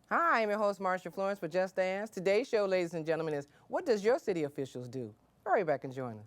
Hi, I'm your host, Marsha Florence for Just Dance. Today's show, ladies and gentlemen, is What Does Your City Officials Do? Hurry back and join us.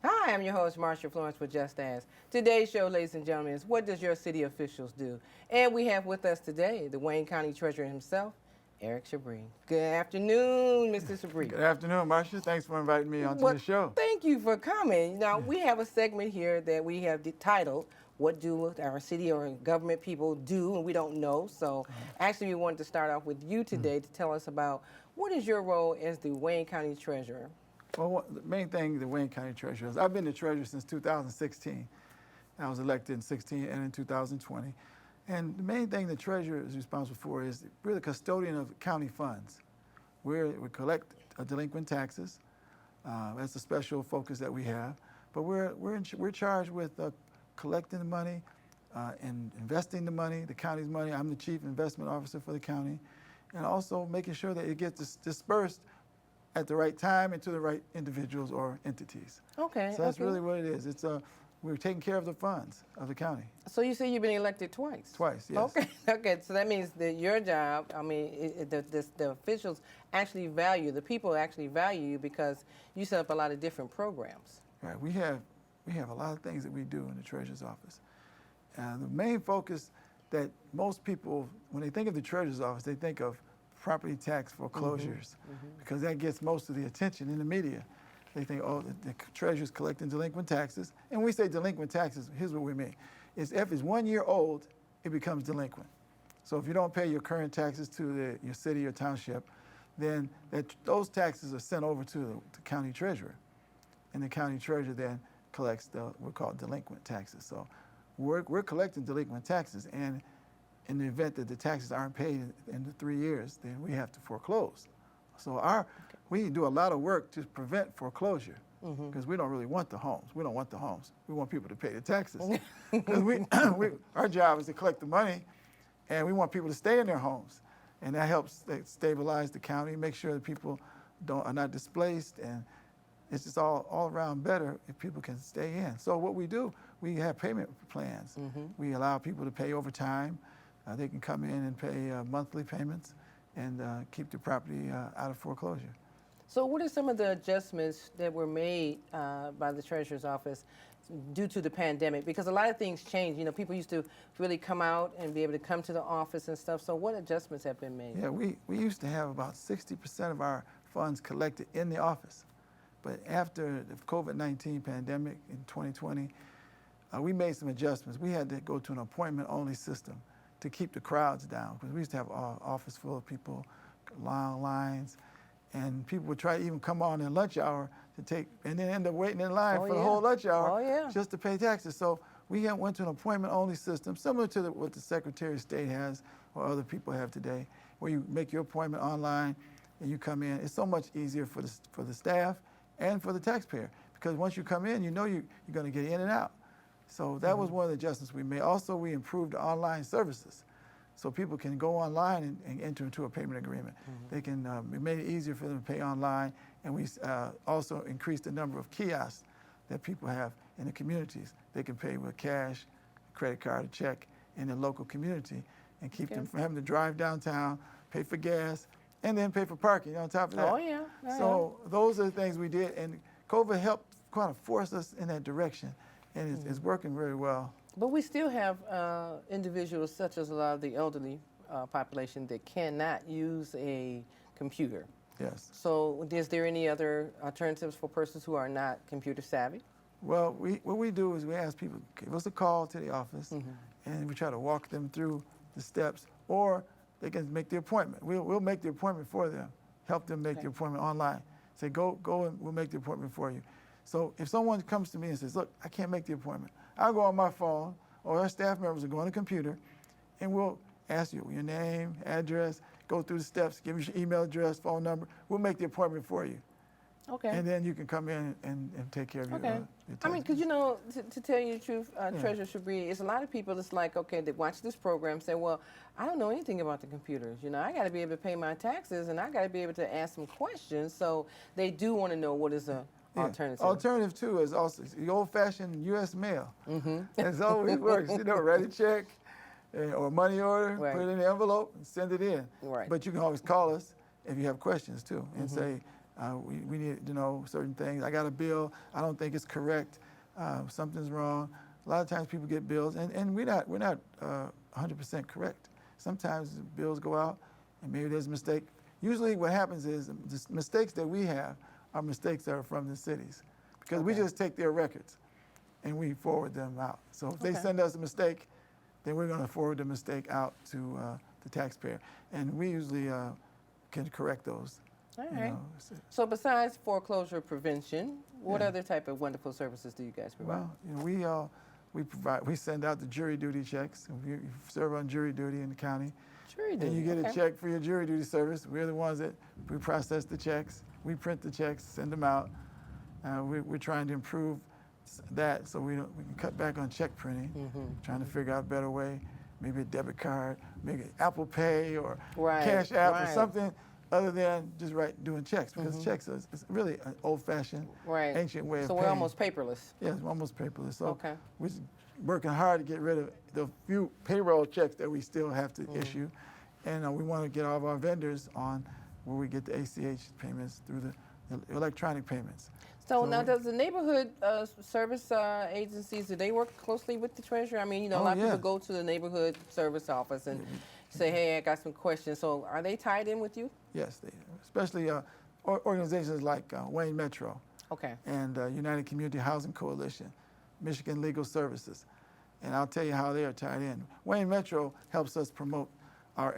Hi, I'm your host, Marsha Florence for Just Dance. Today's show, ladies and gentlemen, is What Does Your City Officials Do? And we have with us today the Wayne County Treasurer himself, Eric Sabree. Good afternoon, Mr. Sabree. Good afternoon, Marsha. Thanks for inviting me onto the show. Thank you for coming. Now, we have a segment here that we have titled, What Do Our City or Government People Do and We Don't Know? So actually, we wanted to start off with you today to tell us about what is your role as the Wayne County Treasurer? Well, the main thing the Wayne County Treasurer is, I've been the treasurer since 2016. I was elected in 16 and in 2020. And the main thing the treasurer is responsible for is we're the custodian of county funds. We collect delinquent taxes. That's a special focus that we have. But we're charged with collecting the money and investing the money, the county's money. I'm the chief investment officer for the county, and also making sure that it gets dispersed at the right time and to the right individuals or entities. Okay. So that's really what it is. We're taking care of the funds of the county. So you say you've been elected twice? Twice, yes. Okay. Okay. So that means that your job, I mean, the officials actually value, the people actually value you because you set up a lot of different programs. Right. We have a lot of things that we do in the treasurer's office. The main focus that most people, when they think of the treasurer's office, they think of property tax foreclosures, because that gets most of the attention in the media. They think, oh, the treasurer's collecting delinquent taxes. And when we say delinquent taxes, here's what we mean. If it's 1 year old, it becomes delinquent. So if you don't pay your current taxes to your city or township, then those taxes are sent over to the county treasurer. And the county treasurer then collects what we call delinquent taxes. So we're collecting delinquent taxes, and in the event that the taxes aren't paid in the 3 years, then we have to foreclose. So we do a lot of work to prevent foreclosure, because we don't really want the homes. We don't want the homes. We want people to pay the taxes. Because our job is to collect the money, and we want people to stay in their homes. And that helps stabilize the county, make sure that people are not displaced, and it's just all around better if people can stay in. So what we do, we have payment plans. We allow people to pay over time. They can come in and pay monthly payments and keep the property out of foreclosure. So what are some of the adjustments that were made by the treasurer's office due to the pandemic? Because a lot of things changed. You know, people used to really come out and be able to come to the office and stuff. So what adjustments have been made? Yeah, we used to have about 60% of our funds collected in the office. But after the COVID-19 pandemic in 2020, we made some adjustments. We had to go to an appointment-only system to keep the crowds down, because we used to have an office full of people, long lines, and people would try to even come on in lunch hour and then end up waiting in line for the whole lunch hour just to pay taxes. So we went to an appointment-only system, similar to what the Secretary of State has or other people have today, where you make your appointment online and you come in. It's so much easier for the staff and for the taxpayer, because once you come in, you know you're going to get in and out. So that was one of the adjustments we made. Also, we improved the online services, so people can go online and enter into a payment agreement. They can, we made it easier for them to pay online, and we also increased the number of kiosks that people have in the communities. They can pay with cash, credit card, or check in the local community, and keep them from having to drive downtown, pay for gas, and then pay for parking on top of that. So those are the things we did, and COVID helped kind of force us in that direction, and it's working very well. But we still have individuals, such as a lot of the elderly population, that cannot use a computer. Yes. So is there any other alternatives for persons who are not computer savvy? Well, what we do is we ask people, give us a call to the office, and we try to walk them through the steps, or they can make the appointment. We'll make the appointment for them, help them make the appointment online. Say, go and we'll make the appointment for you. So if someone comes to me and says, look, I can't make the appointment, I'll go on my phone, or our staff members will go on the computer, and we'll ask you your name, address, go through the steps, give you your email address, phone number. We'll make the appointment for you. Okay. And then you can come in and take care of your, your I mean, because, to tell you the truth, Treasurer Sabree, it's a lot of people that's like, okay, they watch this program, say, well, I don't know anything about the computers. I got to be able to pay my taxes, and I got to be able to ask some questions. So they do want to know what is an alternative. Alternative, too, is also the old-fashioned U.S. mail. That's always works. Write a check or money order, put it in the envelope, and send it in. Right. But you can always call us if you have questions, too, and say, we need to know certain things. I got a bill. I don't think it's correct. Something's wrong. A lot of times people get bills, and we're not 100% correct. Sometimes bills go out, and maybe there's a mistake. Usually what happens is the mistakes that we have are mistakes that are from the cities, because we just take their records, and we forward them out. So if they send us a mistake, then we're going to forward the mistake out to the taxpayer, and we usually can correct those. All right. So besides foreclosure prevention, what other type of wonderful services do you guys provide? Well, we send out the jury duty checks. We serve on jury duty in the county. Jury duty. And you get a check for your jury duty service. We're the ones that we process the checks. We print the checks, send them out. We're trying to improve that so we can cut back on check printing. Trying to figure out a better way, maybe a debit card, maybe Apple Pay or Cash App or something, other than just doing checks, because checks is really an old-fashioned, ancient way of paying. So we're almost paperless. Yes, we're almost paperless. So we're working hard to get rid of the few payroll checks that we still have to issue, and we want to get all of our vendors on where we get the ACH payments through the electronic payments. So now, does the neighborhood service agencies, do they work closely with the Treasury? I mean, a lot of people go to the neighborhood service office and say, hey, I got some questions. So are they tied in with you? Yes, they, especially organizations like Wayne Metro and United Community Housing Coalition, Michigan Legal Services. And I'll tell you how they are tied in. Wayne Metro helps us promote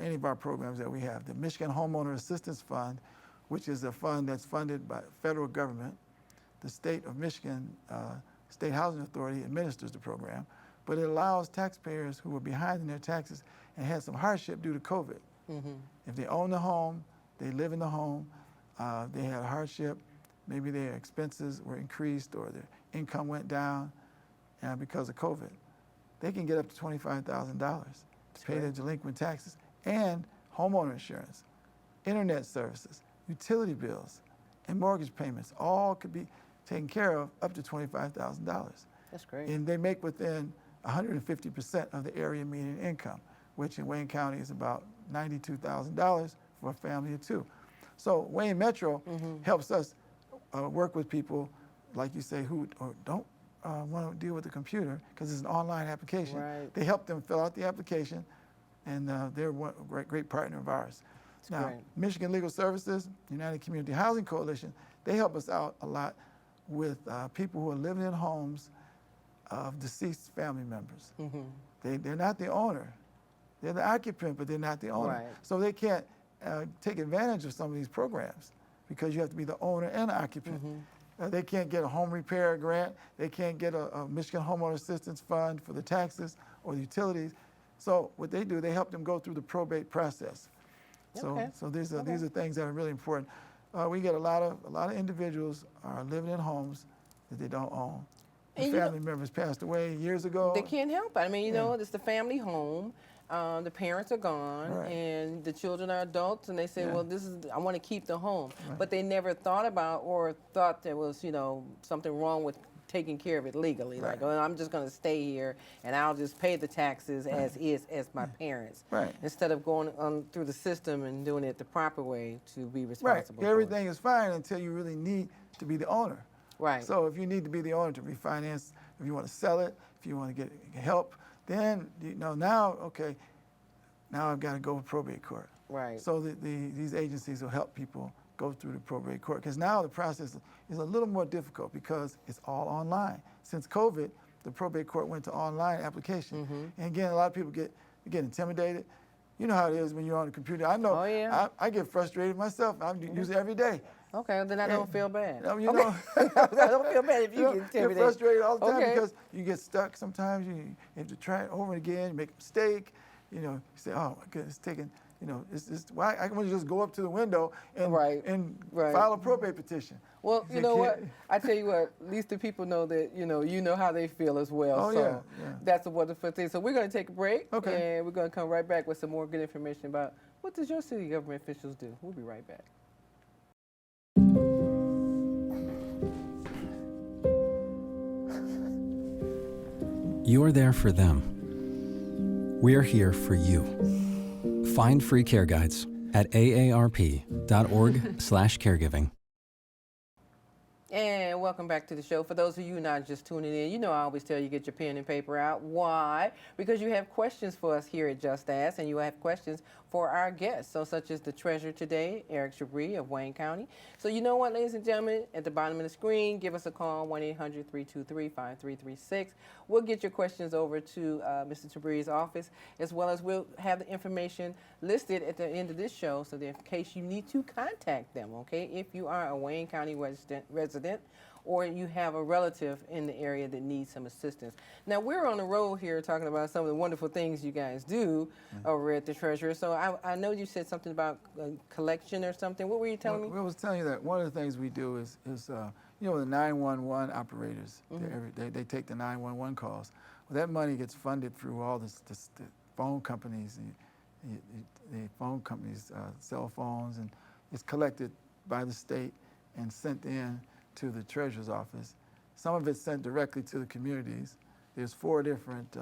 any of our programs that we have. The Michigan Homeowner Assistance Fund, which is a fund that's funded by federal government. The state of Michigan State Housing Authority administers the program, but it allows taxpayers who are behind in their taxes and had some hardship due to COVID. If they own the home, they live in the home, they had a hardship, maybe their expenses were increased or their income went down because of COVID, they can get up to $25,000 to pay their delinquent taxes and homeowner insurance, internet services, utility bills, and mortgage payments. All could be taken care of up to $25,000. That's great. And they make within 150% of the area median income, which in Wayne County is about $92,000 for a family of two. So Wayne Metro helps us work with people, like you say, who don't want to deal with the computer because it's an online application. They help them fill out the application, and they're a great partner of ours. Now, Michigan Legal Services, United Community Housing Coalition, they help us out a lot with people who are living in homes of deceased family members. They're not the owner. They're the occupant, but they're not the owner. So they can't take advantage of some of these programs because you have to be the owner and the occupant. They can't get a home repair grant. They can't get a Michigan Homeowner Assistance Fund for the taxes or the utilities. So what they do, they help them go through the probate process. So these are things that are really important. We get a lot of individuals are living in homes that they don't own. The family members passed away years ago. They can't help it. I mean, it's the family home. The parents are gone, and the children are adults, and they say, well, I want to keep the home. But they never thought about or thought there was, something wrong with taking care of it legally. Like, oh, I'm just going to stay here, and I'll just pay the taxes as my parents. Instead of going through the system and doing it the proper way to be responsible. Everything is fine until you really need to be the owner. So if you need to be the owner to refinance, if you want to sell it, if you want to get help, then now I've got to go to probate court. So these agencies will help people go through the probate court. Because now the process is a little more difficult because it's all online. Since COVID, the probate court went to online application. And again, a lot of people get intimidated. You know how it is when you're on the computer. I know. Oh, yeah. I get frustrated myself. I use it every day. Okay, then I don't feel bad. You know, I don't feel bad if you get intimidated. You're frustrated all the time because you get stuck. Sometimes you have to try it over again. You make a mistake. You know, you say, "Oh my goodness, it's taking." You know, why I want to just go up to the window and file a probate petition. Well, you know what? I tell you what. At least the people know that you know how they feel as well. Oh, so yeah. that's a wonderful thing. So we're going to take a break. Okay. And we're going to come right back with some more good information about what does your city government officials do. We'll be right back. You're there for them. We're here for you. Find free care guides at aarp.org/caregiving. And welcome back to the show. For those of you not just tuning in, you know I always tell you get your pen and paper out. Why? Because you have questions for us here at Just Ask, and you have questions for our guests. So such as the treasurer today, Eric Sabree of Wayne County. So you know what, ladies and gentlemen, at the bottom of the screen, give us a call, 1-800-323-5336. We'll get your questions over to Mr. Sabree's office, as well as we'll have the information listed at the end of this show so that in case you need to contact them, okay, if you are a Wayne County resident or you have a relative in the area that needs some assistance. Now, we're on the road here talking about some of the wonderful things you guys do over at the Treasury. So I know you said something about collection or something. What were you telling me? I was telling you that one of the things we do is you know, the 911 operators, they take the 911 calls. Well, that money gets funded through all the phone companies, the phone companies' cell phones, and it's collected by the state and sent in to the treasurer's office. Some of it's sent directly to the communities. There's 4 different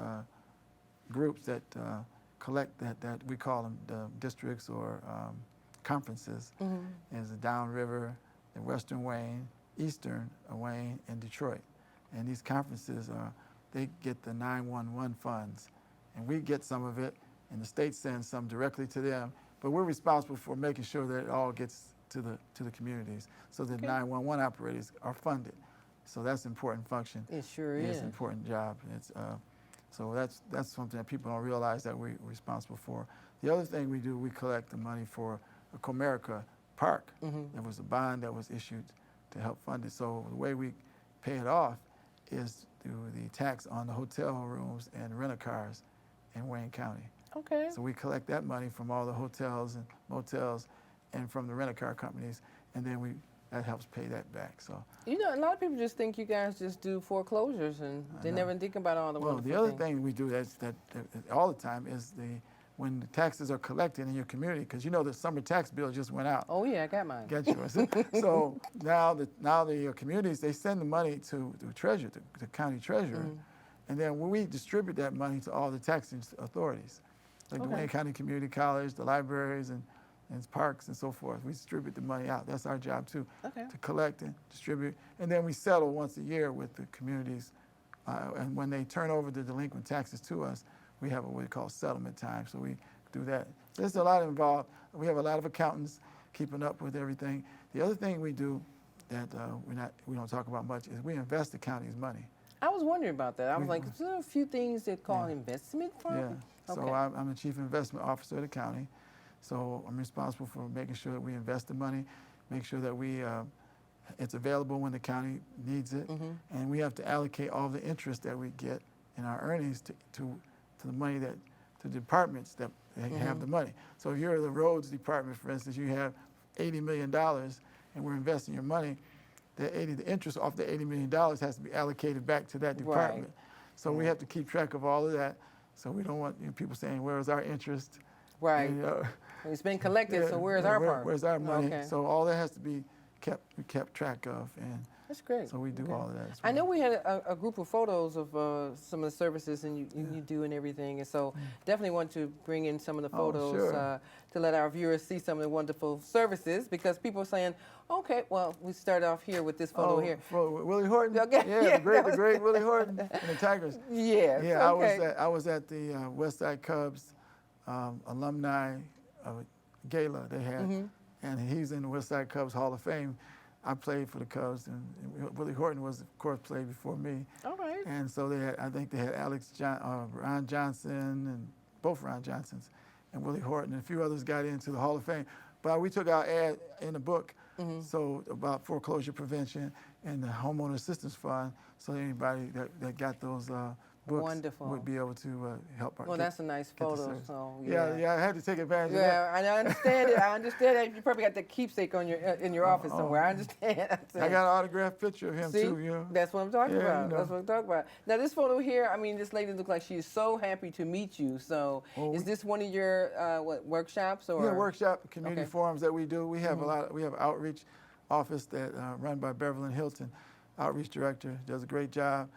groups that collect that we call them the districts or conferences. There's the Downriver, the Western Wayne, Eastern Wayne, and Detroit. And these conferences, they get the 911 funds. And we get some of it, and the state sends some directly to them. But we're responsible for making sure that it all gets to the communities, so that 911 operators are funded. So that's an important function. It sure is. It's an important job. It's so that's something that people don't realize that we're responsible for. The other thing we do, we collect the money for the Comerica Park. There was a bond that was issued to help fund it. So the way we pay it off is through the tax on the hotel rooms and rent-a-cars in Wayne County. Okay. So we collect that money from all the hotels and motels and from the rent-a-car companies, and then that helps pay that back. So you know, a lot of people just think you guys just do foreclosures, and they never think about all the wonderful the other things. thing we do that all the time is when the taxes are collected in your community, because you know the summer tax bill just went out. Oh yeah, I got mine. Got yours. So now the communities, they send the money to the treasurer, the county treasurer, and then we distribute that money to all the taxing authorities, like the Wayne County Community College, the libraries, and parks and so forth. We distribute the money out. That's our job too, to collect and distribute. And then we settle once a year with the communities. And when they turn over the delinquent taxes to us, we have what we call settlement time. So we do that. There's a lot involved. We have a lot of accountants keeping up with everything. The other thing we do that we don't talk about much is we invest the county's money. I was wondering about that. I was like, is there a few things that call investment fund? Yeah. So I'm the chief investment officer of the county. So I'm responsible for making sure that we invest the money, make sure that it's available when the county needs it, and we have to allocate all the interest that we get in our earnings to the money to the departments that have the money. So if you're the roads department, for instance, you have $80 million, and we're investing your money. The interest off the $80 million has to be allocated back to that department. So we have to keep track of all of that. So we don't want people saying, "Where's our interest?" Right. And, it's been collected, so where's our part? Where's our money? So all that has to be kept track of, and that's great. So we do all of that. I know we had a group of photos of some of the services and you do and everything, and so definitely want to bring in some of the photos to let our viewers see some of the wonderful services, because people are saying, okay, well, we start off here with this photo here. Willie Horton? Okay. Yeah, the great Willie Horton and the Tigers. Yes. Yeah, I was at the Westside Cubs alumni gala they had, and he's in the Westside Cubs Hall of Fame. I played for the Cubs, and Willie Horton was, of course, played before me. All right. And so I think they had Ron Johnson, and both Ron Johnsons, and Willie Horton, and a few others got into the Hall of Fame. But we took our ad in the book, so about foreclosure prevention and the Homeowner Assistance Fund, so anybody that got those books Wonderful. would be able to help. Well, that's a nice photo. So yeah, I had to take advantage of that. Yeah, I understand it. I understand that. You probably got the keepsake on your in your office somewhere. I understand. I got an autographed picture of him See? too. You know? That's what I'm talking about. You know. That's what I'm talking about. Now, this photo here, I mean, this lady looks like she is so happy to meet you. So, is this one of your workshops or? Yeah, workshop community forums that we do. We have we have an outreach office that run by Beverly Hilton, outreach director, does a great job,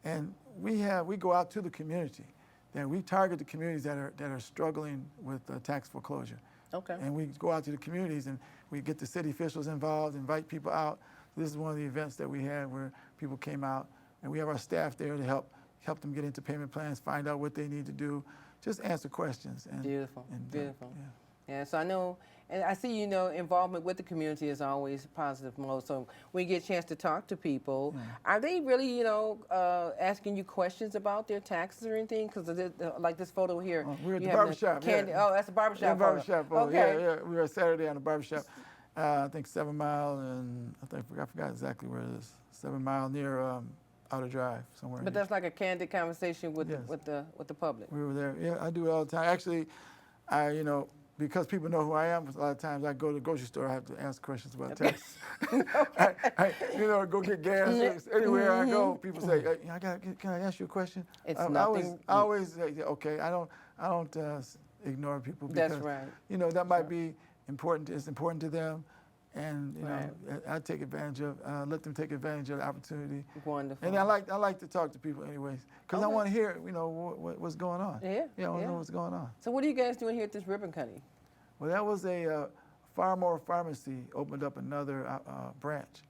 and we go out to the community. Then we target the communities that are struggling with tax foreclosure. Okay. And we go out to the communities and we get the city officials involved, invite people out. This is one of the events that we had where people came out, and we have our staff there to help them get into payment plans, find out what they need to do, just answer questions. And, Beautiful. Beautiful. Yeah. Yeah, so I know, and I see, involvement with the community is always positive mode. So when you get a chance to talk to people, are they really, asking you questions about their taxes or anything? Because like this photo here. We're at the barbershop. Oh, that's a barbershop. Yeah, barbershop. Okay. Yeah. We were Saturday on the barbershop. I think 7 Mile, and I forgot exactly where it is. 7 Mile near Outer Drive, somewhere. But that's like a candid conversation with the public. We were there. Yeah, I do it all the time. Actually, because people know who I am, a lot of times I go to the grocery store, I have to ask questions about taxes. I go get gas. Anywhere I go, people say, "Can I ask you a question?" I always say, "Okay." I don't ignore people because That's right. That might be important. It's important to them, and I take advantage of. Let them take advantage of the opportunity. Wonderful. And I like to talk to people anyways, because I want to hear what's going on. Yeah. I want to know what's going on. So what are you guys doing here at this ribbon cutting? Well, that was a Farmore Pharmacy opened up another branch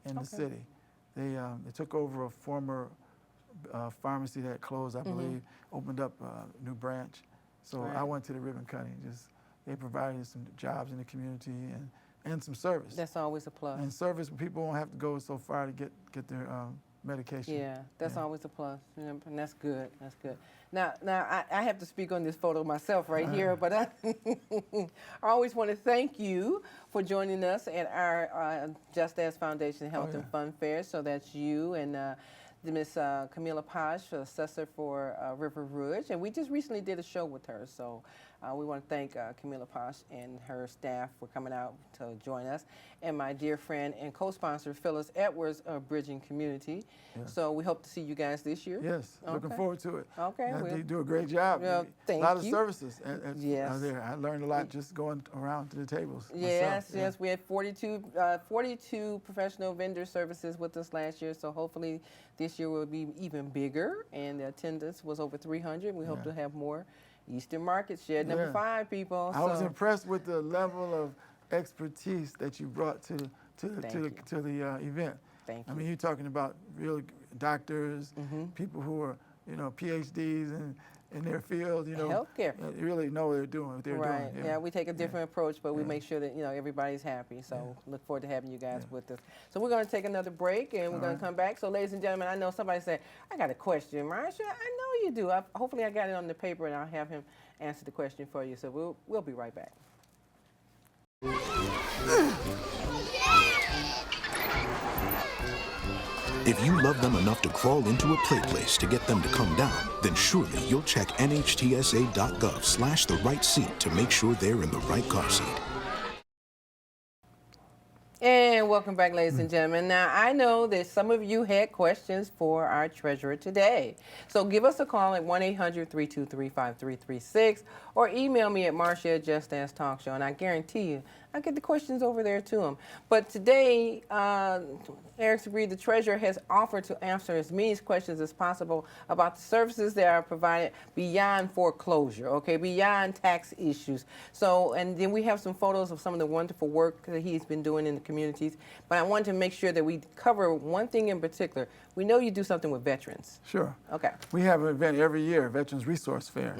in the city. They took over a former pharmacy that closed, I believe, opened up a new branch. So I went to the ribbon cutting. They provided some jobs in the community and some service. That's always a plus. And service, people won't have to go so far to get their medication. Yeah, that's always a plus, and that's good. That's good. Now I have to speak on this photo myself right here, but I always want to thank you for joining us at our Just As Foundation Health and Fun Fair. So that's you and Miss Camilla Paj, assessor for River Rouge, and we just recently did a show with her. So we want to thank Camilla Paj and her staff for coming out to join us, and my dear friend and co-sponsor Phyllis Edwards of Bridging Community. Yeah. So we hope to see you guys this year. Yes, looking forward to it. Okay, they do a great job. Thank you. A lot of you. services there. I learned a lot just going around to the tables. Yes, yes. We had 42 professional vendor services with us last year. So hopefully this year will be even bigger, and the attendance was over 300. We hope to have more. Eastern Market Shed number 5, people. I was impressed with the level of expertise that you brought to the event. Thank you. I mean, you're talking about real doctors, people who are PhDs in their field. Healthcare. Really know what they're doing. Right. Yeah, we take a different approach, but we make sure that everybody's happy. So look forward to having you guys with us. So we're going to take another break, and we're going to come back. So, ladies and gentlemen, I know somebody said, "I got a question, Marsha." I know you do. Hopefully, I got it on the paper, and I'll have him answer the question for you. So we'll be right back. If you love them enough to crawl into a play place to get them to come down, then surely you'll check nhtsa.gov/the-right seat to make sure they're in the right car seat. And welcome back, ladies and gentlemen. Now, I know that some of you had questions for our treasurer today. So give us a call at 1-800-323-5336 or email me at Marsha@JustAsTalkShow, and I guarantee you I'll get the questions over there to him. But today, Eric Sabree, the treasurer, has offered to answer as many questions as possible about the services that are provided beyond foreclosure, beyond tax issues. So, and then we have some photos of some of the wonderful work that he's been doing in the communities. But I wanted to make sure that we cover one thing in particular. We know you do something with veterans. Sure. Okay. We have an event every year, Veterans Resource Fair.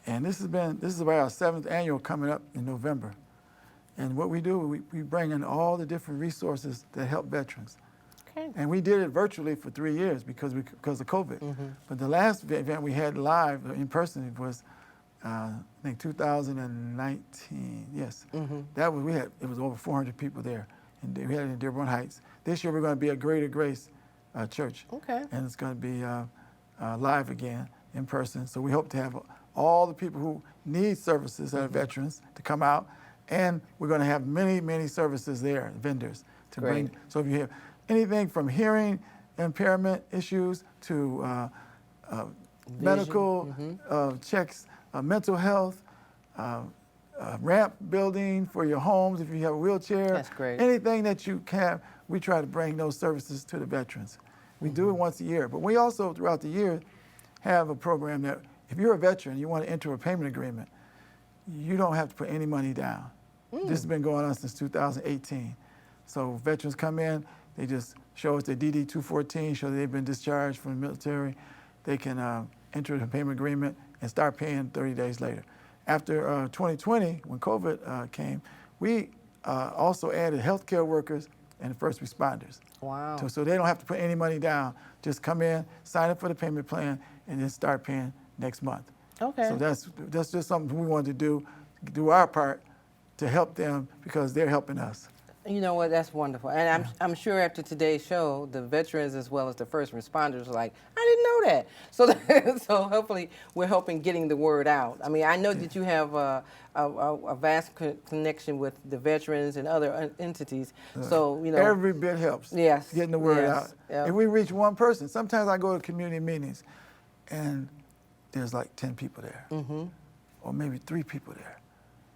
And this is about our 7th annual coming up in November. And what we do, we bring in all the different resources that help veterans. Okay. And we did it virtually for 3 years because of COVID. But the last event we had live in person was, I think 2019. Yes, that was it was over 400 people there, and we had it in Dearborn Heights. This year we're going to be at Greater Grace Church. Okay. And it's going to be live again in person. So we hope to have all the people who need services that are veterans to come out, and we're going to have many services there, vendors to Great. bring. So if you have anything from hearing impairment issues to medical checks, mental health, ramp building for your homes if you have a wheelchair. That's great. Anything that you have, we try to bring those services to the veterans. We do it once a year, but we also throughout the year have a program that if you're a veteran and you want to enter a payment agreement, you don't have to put any money down. This has been going on since 2018. So veterans come in, they just show us their DD-214, show that they've been discharged from the military. They can enter the payment agreement and start paying 30 days later. After 2020, when COVID came, we also added healthcare workers and first responders. Wow. So they don't have to put any money down. Just come in, sign up for the payment plan, and then start paying next month. Okay. So that's just something we wanted to do our part to help them because they're helping us. You know what? That's wonderful. And I'm sure after today's show, the veterans as well as the first responders are like, I didn't know that. So, so hopefully we're helping getting the word out. I mean, I know that you have a vast connection with the veterans and other entities. So, you know. Every bit helps. Yes. Getting the word out. Yep. If we reach one person, sometimes I go to community meetings and there's like 10 people there, or maybe 3 people there.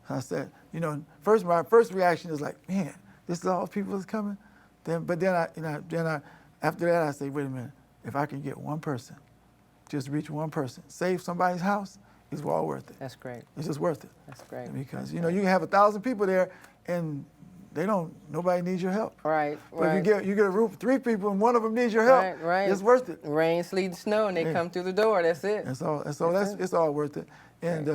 I said, you know, my first reaction is like, man, this is all the people that's coming. But then after that I say, wait a minute, if I can get one person, just reach one person, save somebody's house, it's well worth it. That's great. It's just worth it. That's great. Because you know you can have 1,000 people there, and nobody needs your help. Right. But if you get a group of 3 people and one of them needs your help, Right. it's worth it. Rain, sleet, and snow, and they come through the door. That's it. It's all worth it. And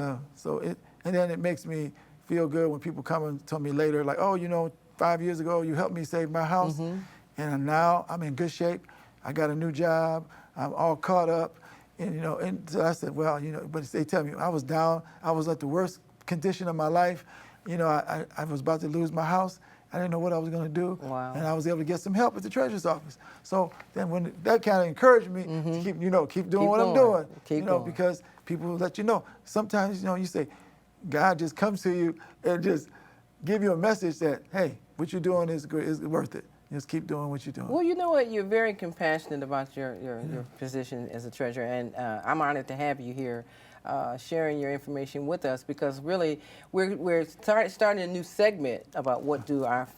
and then it makes me feel good when people come and tell me later, like, oh, you know, 5 years ago you helped me save my house, and now I'm in good shape. I got a new job. I'm all caught up, and you know. And so I said, well, you know, but they tell me I was down. I was at the worst condition of my life. You know, I was about to lose my house. I didn't know what I was going to do, and I was able to get some help at the treasurer's office. So then, when that kind of encouraged me to keep doing what I'm doing, because people will let you know. Sometimes, you say, God just comes to you and just give you a message that, hey, what you're doing is good, is worth it. Just keep doing what you're doing. Well, you know what? You're very compassionate about your position as a treasurer, and I'm honored to have you here sharing your information with us, because really we're starting a new segment about what do our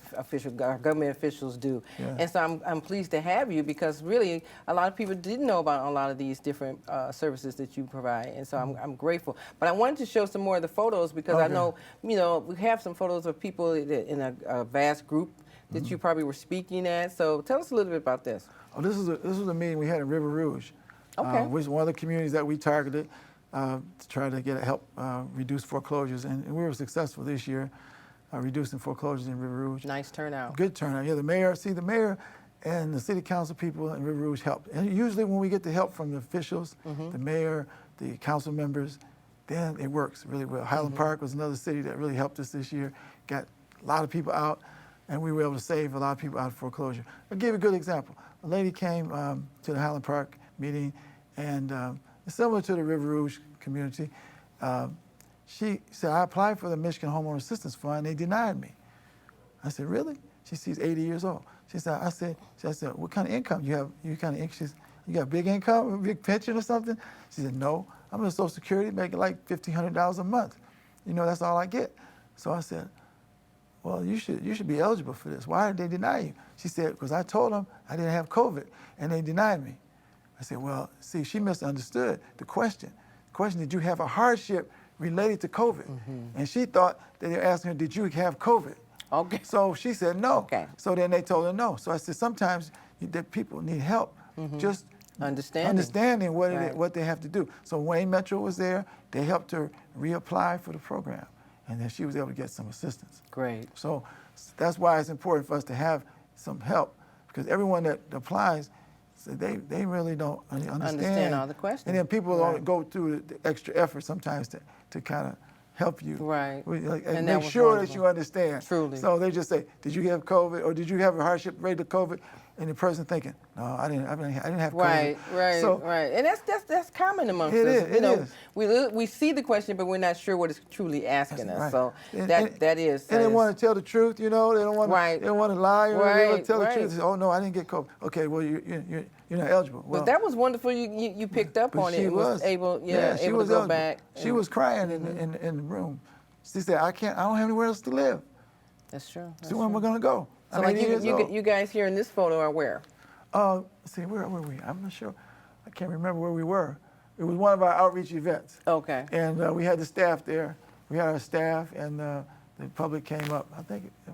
government officials do. Yeah. And so I'm pleased to have you, because really a lot of people didn't know about a lot of these different services that you provide, and so I'm grateful. But I wanted to show some more of the photos, because I know, we have some photos of people in a vast group that you probably were speaking at. So tell us a little bit about this. Oh, this was a meeting we had in River Rouge, Okay. which is one of the communities that we targeted to try to help reduce foreclosures, and we were successful this year, reducing foreclosures in River Rouge. Nice turnout. Good turnout. Yeah, the mayor and the city council people in River Rouge helped. And usually when we get the help from the officials, the mayor, the council members, then it works really well. Highland Park was another city that really helped us this year. Got a lot of people out, and we were able to save a lot of people out of foreclosure. I'll give you a good example. A lady came to the Highland Park meeting, and it's similar to the River Rouge community. She said, I applied for the Michigan Homeowner Assistance Fund, they denied me. I said, really? She's 80 years old. I said, what kind of income you have? You got big income, a big pension or something? She said, no, I'm in Social Security, making like $1,500 a month. That's all I get. So I said, well, you should be eligible for this. Why did they deny you? She said, because I told them I didn't have COVID, and they denied me. I said, well, see, she misunderstood the question. The question, did you have a hardship related to COVID? And she thought that they were asking her, did you have COVID? Okay. So she said no. Okay. So then they told her no. So I said, sometimes that people need help just understanding what they have to do. So Wayne Metro was there. They helped her reapply for the program. and then she was able to get some assistance. Great. So that's why it's important for us to have some help, because everyone that applies, so they really don't understand all the questions. And then people Right. don't go through the extra effort sometimes to kind of help you. Right. And that make was sure that wonderful. you understand. Truly. So they just say, did you have COVID, or did you have a hardship related to COVID? And the person thinking, no, I didn't have COVID. Right, right, So right, and that's common amongst It us. is, it is. We see the question, but we're not sure what it's truly asking us. right. So And that is. they want to tell the truth, They don't want to. Right. They don't want to lie. They want Right, to tell right. the truth. They say, oh no, I didn't get COVID. Okay, well you're not eligible. Well, But that was wonderful. You picked up but on it. she and was able, she able was to go eligible. back. She was crying in the room. She said, I don't have anywhere else to live. That's true. That's So where am I true. going to go? So I'm like 80 years old. you guys here in this photo are where? Let's see, where were we? I'm not sure. I can't remember where we were. It was one of our outreach events. Okay. And we had the staff there. We had our staff, and the public came up.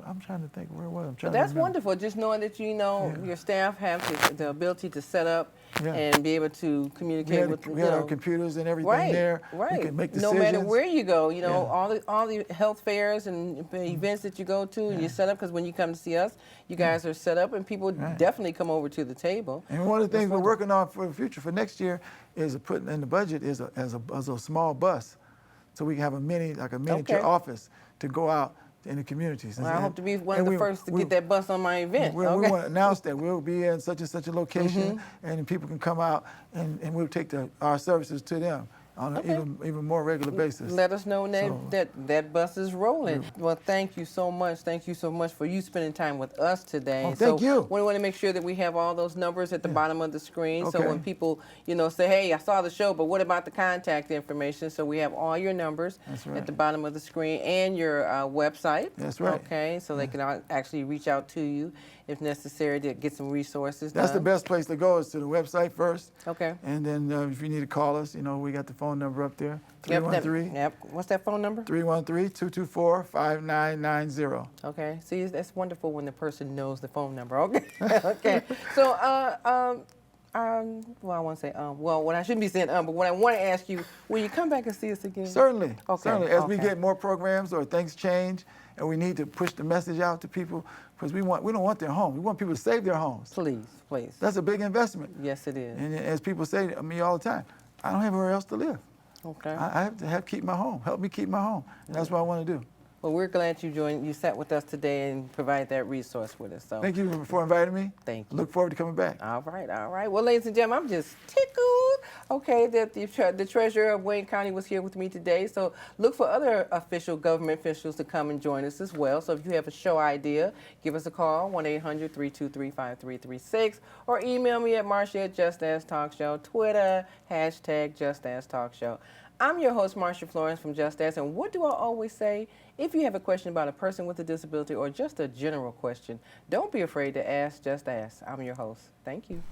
I'm trying to think where it was. I'm trying But to that's remember. wonderful. Just knowing that your staff have the ability to set up Yeah. and be able to communicate with We had our computers and everything right, there. right. We could make No decisions. matter where you go, Yeah. all the health fairs and events that you go to, and you set up, because when you come to see us, you guys are set up, and people definitely come over to the table. And one of the things That's we're working on for the future, for next year, is putting in the budget is a small bus, so we can have a miniature Okay. office to go out in the communities. Well, I hope to be one of And the we- first to we- get that bus on my event. We Okay. want to announce that we'll be in such and such a location, and people can come out, and we'll take our services to them on an Okay. even more regular basis. Let us know So- that bus is rolling. Well, thank you so much. Thank you so much for you spending time with us today. Oh, thank you. We want to make sure that we have all those numbers at the bottom of the screen. So Okay. when people, say, hey, I saw the show, but what about the contact information? So we have all your numbers That's right. at the bottom of the screen and your website. That's right. Okay, so they can actually reach out to you if necessary to get some resources That's the done. best place to go, is to the website first. Okay. And then if you need to call us, we got the phone number up there, Yep, 313. Yep. What's that phone number? 313-224-5990. Okay. See, that's wonderful when the person knows the phone number. Okay. Okay. So, well, I want to say, well, what I shouldn't be saying, but what I want to ask you, will you come back and see us again? Certainly. Okay, Certainly. As we okay. get more programs or things change, and we need to push the message out to people, because we don't want their home. We want people to save their homes. Please, please. That's a big investment. Yes, it is. And as people say to me all the time, I don't have anywhere else to live. Okay. I have to keep my home. Help me keep my home. And that's what I want to do. Well, we're glad you sat with us today and provided that resource with us. So, Thank you for inviting me. Thank you. Look forward to coming back. All right, all right. Well, ladies and gentlemen, I'm just tickled, okay, that the treasurer of Wayne County was here with me today. So look for other government officials to come and join us as well. So if you have a show idea, give us a call, 1-800-323-5336, or email me at Marcia@JustAsTalkShow, Twitter, #JustAsTalkShow. I'm your host, Marcia Florence from Just Ask, and what do I always say? If you have a question about a person with a disability or just a general question, don't be afraid to ask. Just ask. I'm your host. Thank you.